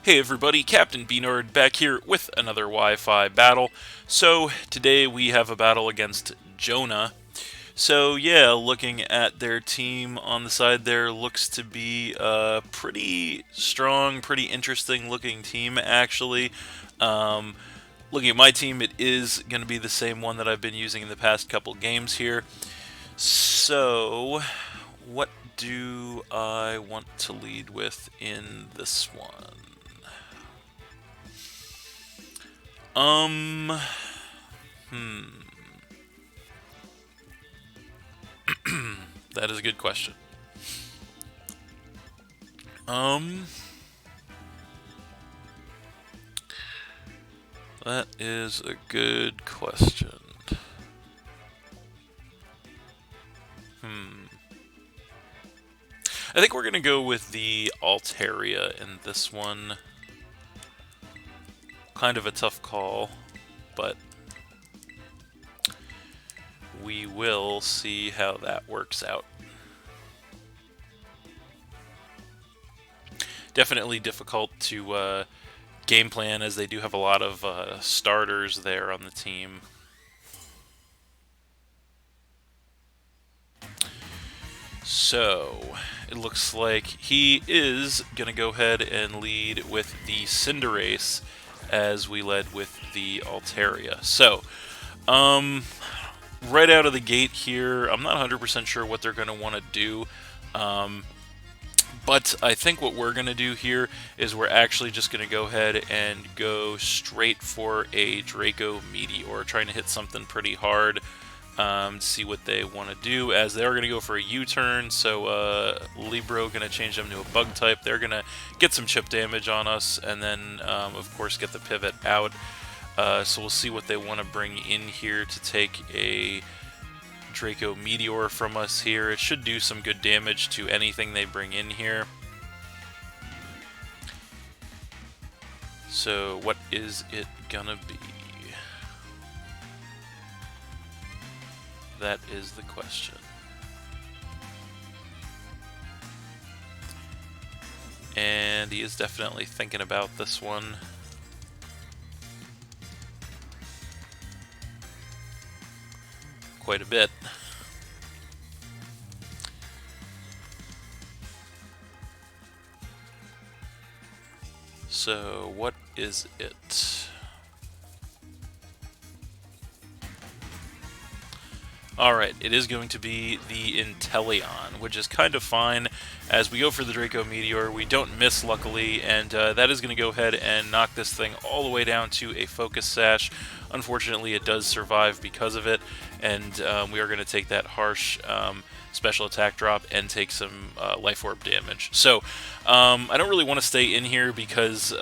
Hey everybody, Captain B-Nard back here with another Wi-Fi battle. So today we have a battle against Jona. So yeah, looking at their team on the side there, looks to be a pretty strong, pretty interesting looking team actually. Um, Looking at my team, it is going to be the same one that I've been using in the past couple games here. So what do I want to lead with in this one? Um, hmm. That is a good question. Um, that is a good question. Hmm. I think we're gonna go with the Altaria in this one. Kind of a tough call, but we will see how that works out. Definitely difficult to game plan as they do have a lot of starters there on the team. So, it looks like he is going to go ahead and lead with the Cinderace as we led with the Altaria. So, right out of the gate here, I'm not 100% sure what they're going to want to do. But I think what we're going to do here is we're actually just going to go ahead and go straight for a Draco Meteor, trying to hit something pretty hard. See what they want to do, as they are going to go for a U-turn, so Libro going to change them to a bug type. They're going to get some chip damage on us, and then, of course, get the pivot out. So we'll see what they want to bring in here to take a Draco Meteor from us here. It should do some good damage to anything they bring in here. So what is it gonna be? That is the question. And he is definitely thinking about this one. Quite a bit. So, what is it? Alright, it is going to be the Inteleon, which is kind of fine. As we go for the Draco Meteor, we don't miss, luckily, and that is going to go ahead and knock this thing all the way down to a Focus Sash. Unfortunately, it does survive because of it, and we are going to take that harsh special attack drop and take some Life Orb damage. So, I don't really want to stay in here because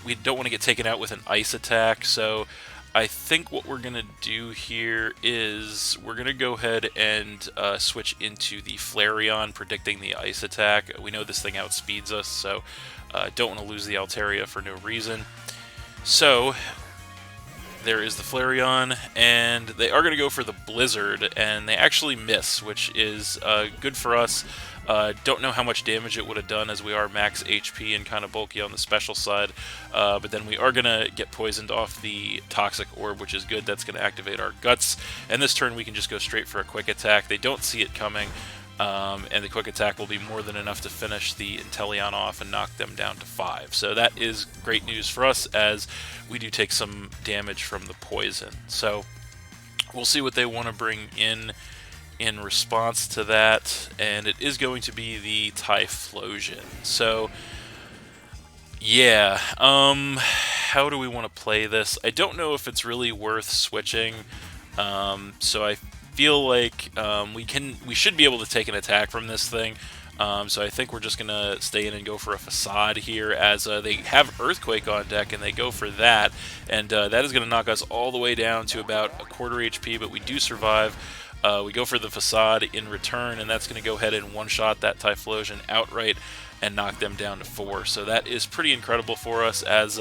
we don't want to get taken out with an Ice attack, so I think what we're going to do here is we're going to go ahead and switch into the Flareon, predicting the Ice attack. We know this thing outspeeds us, so don't want to lose the Altaria for no reason. So, there is the Flareon, and they are going to go for the Blizzard, and they actually miss, which is good for us. Don't know how much damage it would have done, as we are max HP and kind of bulky on the special side, but then we are going to get poisoned off the Toxic Orb, which is good. That's going to activate our Guts, and this turn we can just go straight for a Quick Attack. They don't see it coming, and the Quick Attack will be more than enough to finish the Inteleon off and knock them down to 5. So that is great news for us, as we do take some damage from the poison. So we'll see what they want to bring in response to that, and it is going to be the Typhlosion. So yeah, how do we want to play this? I don't know if it's really worth switching, so I feel like we should be able to take an attack from this thing. So I think we're just going to stay in and go for a Facade here, as they have Earthquake on deck, and they go for that. And that is going to knock us all the way down to about a quarter HP, but we do survive. We go for the Facade in return, and that's going to go ahead and one-shot that Typhlosion outright and knock them down to 4. So that is pretty incredible for us, as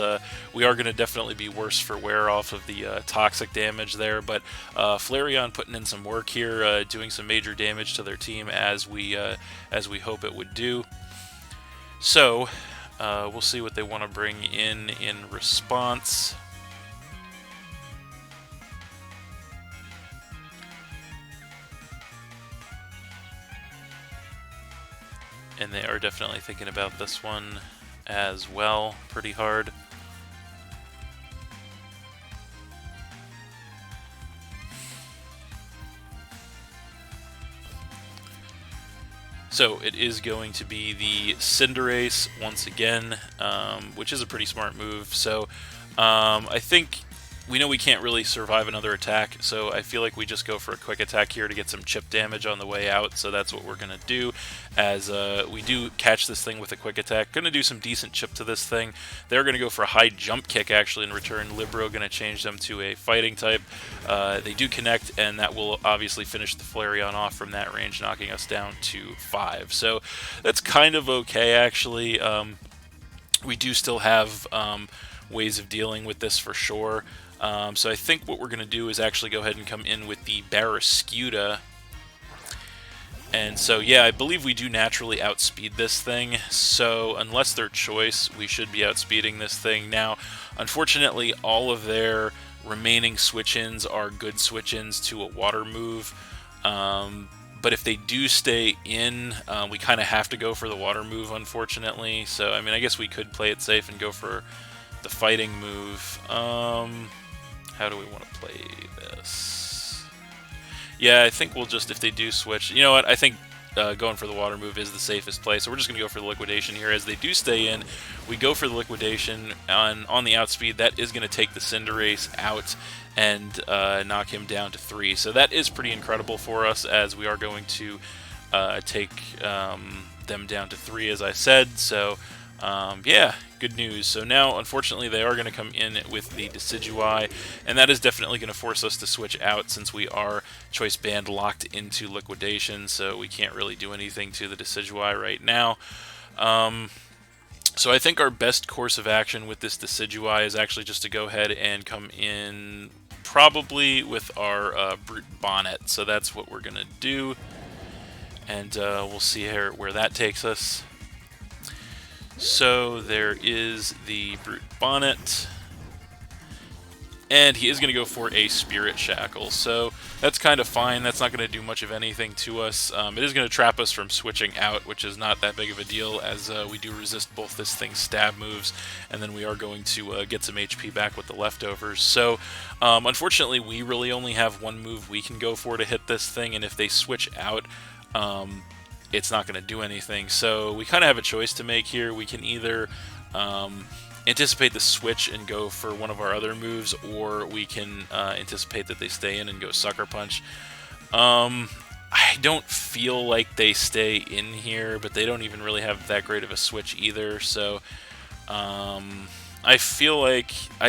we are going to definitely be worse for wear off of the toxic damage there. But Flareon putting in some work here, doing some major damage to their team, as we hope it would do. So We'll see what they want to bring in response. And they are definitely thinking about this one as well, pretty hard. So it is going to be the Cinderace once again, which is a pretty smart move. So I think we know we can't really survive another attack, so I feel like we just go for a quick attack here to get some chip damage on the way out. So that's what we're going to do, as we do catch this thing with a quick attack. Going to do some decent chip to this thing. They're going to go for a high jump kick actually in return. Libero going to change them to a fighting type. They do connect, and that will obviously finish the Flareon off from that range, knocking us down to 5. So that's kind of okay actually. We do still have ways of dealing with this for sure. So I think what we're going to do is actually go ahead and come in with the Barraskewda. And so, yeah, I believe we do naturally outspeed this thing. So unless their choice, we should be outspeeding this thing. Now, unfortunately, all of their remaining switch-ins are good switch-ins to a water move. But if they do stay in, we kind of have to go for the water move, unfortunately. So, I mean, I guess we could play it safe and go for the fighting move. How do we want to play this? Yeah, I think we'll just, if they do switch, you know what, I think going for the water move is the safest play, so we're just going to go for the liquidation here. As they do stay in, we go for the liquidation on the outspeed. That is going to take the Cinderace out and knock him down to 3. So that is pretty incredible for us, as we are going to take them down to 3, as I said. So yeah, good news. So now, unfortunately, they are going to come in with the Decidueye, and that is definitely going to force us to switch out, since we are Choice Band locked into liquidation, so we can't really do anything to the Decidueye right now. So I think our best course of action with this Decidueye is actually just to go ahead and come in probably with our Brute Bonnet. So that's what we're going to do, and we'll see here where that takes us. So there is the Brute Bonnet, and he is going to go for a Spirit Shackle. So that's kind of fine. That's not going to do much of anything to us. It is going to trap us from switching out, which is not that big of a deal, as we do resist both this thing's stab moves, and then we are going to get some HP back with the leftovers. So unfortunately, we really only have one move we can go for to hit this thing, and if they switch out, it's not going to do anything. So we kind of have a choice to make here. We can either anticipate the switch and go for one of our other moves, or we can anticipate that they stay in and go Sucker Punch. I don't feel like they stay in here, but they don't even really have that great of a switch either. So I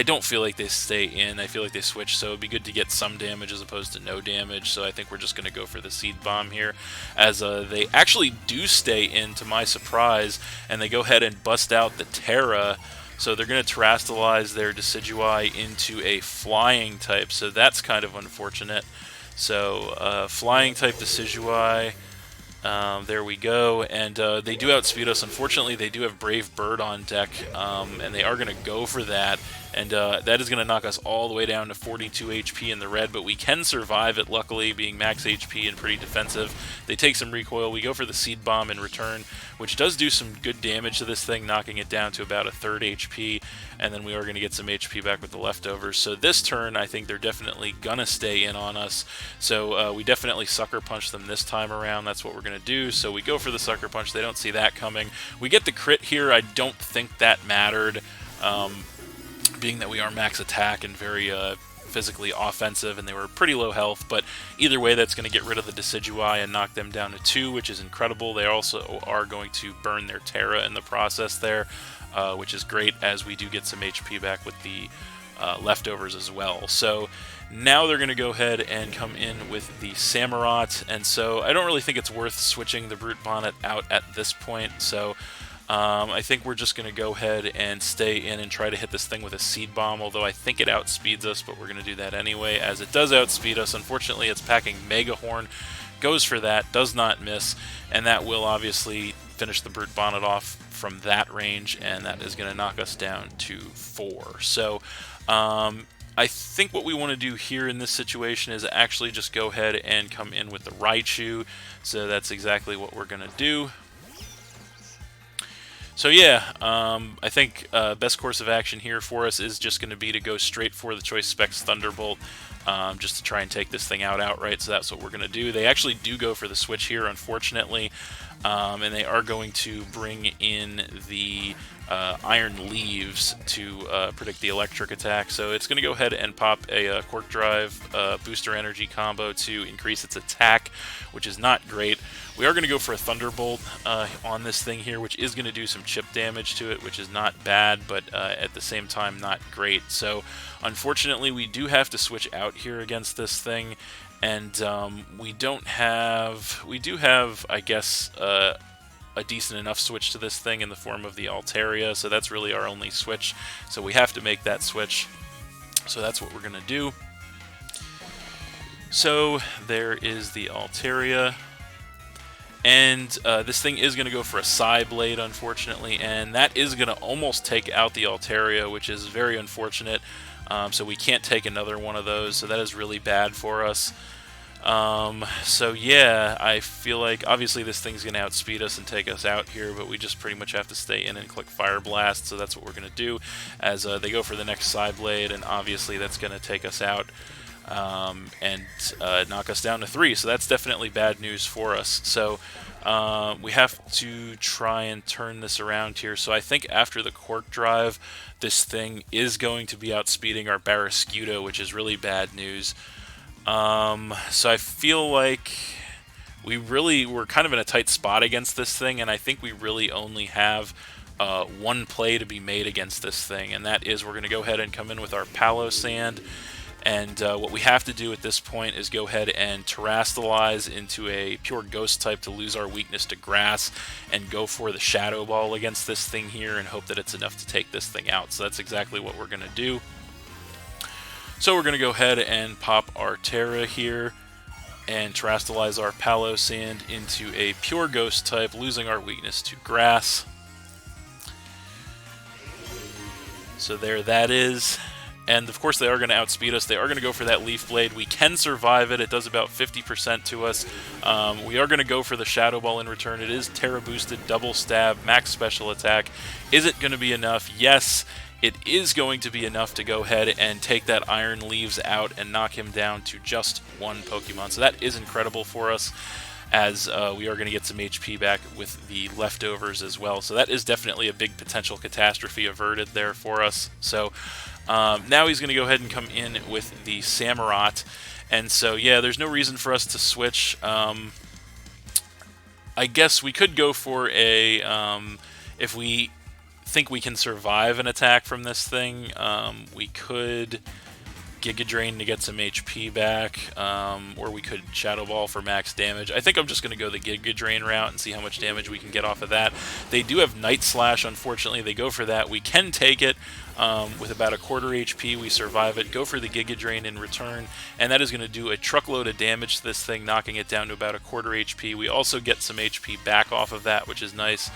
don't feel like they stay in. I feel like they switch, so it'd be good to get some damage as opposed to no damage. So I think we're just going to go for the Seed Bomb here, as they actually do stay in, to my surprise, and they go ahead and bust out the Terra. So they're going to Terrastalize their Decidueye into a Flying type, so that's kind of unfortunate. So Flying type Decidueye. There we go, and they do outspeed us. Unfortunately, they do have Brave Bird on deck, and they are going to go for that, and that is going to knock us all the way down to 42 HP in the red, but we can survive it, luckily, being max HP and pretty defensive. They take some recoil. We go for the Seed Bomb in return, which does do some good damage to this thing, knocking it down to about a third HP, and then we are going to get some HP back with the leftovers. So this turn, I think they're definitely going to stay in on us, so we definitely Sucker Punch them this time around. That's what we're going to do. So we go for the Sucker Punch. They don't see that coming. We get the crit here. I don't think that mattered, being that we are max attack and very physically offensive, and they were pretty low health, but either way, that's going to get rid of the Decidueye and knock them down to 2, which is incredible. They also are going to burn their Terra in the process there, which is great, as we do get some HP back with the leftovers as well. So now they're going to go ahead and come in with the Samurott, and so I don't really think it's worth switching the Brute Bonnet out at this point. So I think we're just going to go ahead and stay in and try to hit this thing with a Seed Bomb, although I think it outspeeds us, but we're going to do that anyway, as it does outspeed us. Unfortunately, it's packing Mega Horn, goes for that, does not miss, and that will obviously finish the Brute Bonnet off from that range, and that is going to knock us down to 4. So I think what we want to do here in this situation is actually just go ahead and come in with the Raichu. So that's exactly what we're going to do. So yeah, I think best course of action here for us is just going to be to go straight for the Choice Specs Thunderbolt, just to try and take this thing out outright. So that's what we're going to do. They actually do go for the switch here, unfortunately, and they are going to bring in the Iron Leaves to predict the electric attack. So it's going to go ahead and pop a Quark Drive Booster Energy combo to increase its attack, which is not great. We are going to go for a Thunderbolt on this thing here, which is going to do some chip damage to it, which is not bad, but at the same time not great. So unfortunately, we do have to switch out here against this thing, and we do have, I guess, a decent enough switch to this thing in the form of the Altaria, so that's really our only switch. So we have to make that switch. So that's what we're going to do. So there is the Altaria. And this thing is going to go for a Psy Blade, unfortunately, and that is going to almost take out the Altaria, which is very unfortunate. So we can't take another one of those, so that is really bad for us. So yeah, I feel like obviously this thing's going to outspeed us and take us out here, but we just pretty much have to stay in and click Fire Blast, so that's what we're going to do as they go for the next Psy Blade, and obviously that's going to take us out. And knock us down to 3, so that's definitely bad news for us. So we have to try and turn this around here. So I think after the Quark Drive, this thing is going to be outspeeding our Barraskewda, which is really bad news. So I feel like we're kind of in a tight spot against this thing, and I think we really only have one play to be made against this thing, and that is we're going to go ahead and come in with our Palo Sand. And what we have to do at this point is go ahead and Terrastalize into a pure Ghost type to lose our weakness to Grass and go for the Shadow Ball against this thing here and hope that it's enough to take this thing out. So that's exactly what we're going to do. So we're going to go ahead and pop our Terra here and Terrastalize our Palo Sand into a pure Ghost type, losing our weakness to Grass. So there that is. And of course they are going to outspeed us. They are going to go for that Leaf Blade. We can survive it. It does about 50% to us. We are going to go for the Shadow Ball in return. It is Terra boosted, double stab, max special attack. Is it going to be enough? Yes, it is going to be enough to go ahead and take that Iron Leaves out and knock him down to just 1 Pokemon. So that is incredible for us, as we are going to get some HP back with the leftovers as well. So that is definitely a big potential catastrophe averted there for us. So now he's going to go ahead and come in with the Samurott. And so, yeah, there's no reason for us to switch. I guess we could go for a, if we think we can survive an attack from this thing, we could Giga Drain to get some HP back, or we could Shadow Ball for max damage. I think I'm just going to go the Giga Drain route and see how much damage we can get off of that. They do have Night Slash, unfortunately. They go for that. We can take it with about a quarter HP. We survive it. Go for the Giga Drain in return, and that is going to do a truckload of damage to this thing, knocking it down to about a quarter HP. We also get some HP back off of that, which is nice.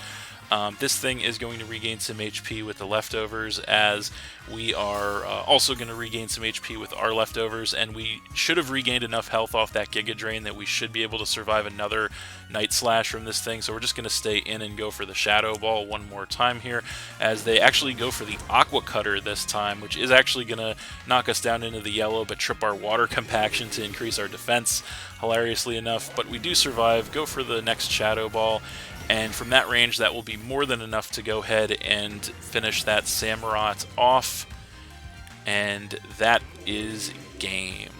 This thing is going to regain some HP with the leftovers, as we are also going to regain some HP with our leftovers, and we should have regained enough health off that Giga Drain that we should be able to survive another Night Slash from this thing. So we're just going to stay in and go for the Shadow Ball one more time here, as they actually go for the Aqua Cutter this time, which is actually going to knock us down into the yellow but trip our Water Compaction to increase our defense, hilariously enough. But we do survive, go for the next Shadow Ball, and from that range, that will be more than enough to go ahead and finish that Samurott off. And that is game.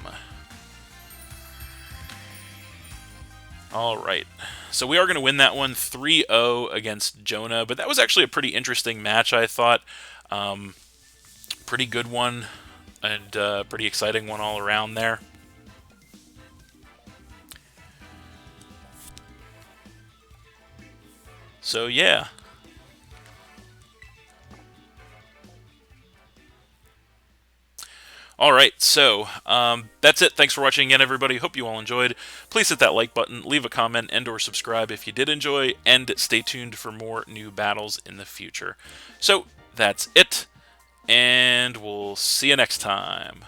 Alright, so we are going to win that one 3-0 against Jona, but that was actually a pretty interesting match, I thought. Pretty good one, and pretty exciting one all around there. So yeah. Alright, so that's it. Thanks for watching again, everybody. Hope you all enjoyed. Please hit that like button, leave a comment, and or subscribe if you did enjoy, and stay tuned for more new battles in the future. So, that's it, and we'll see you next time.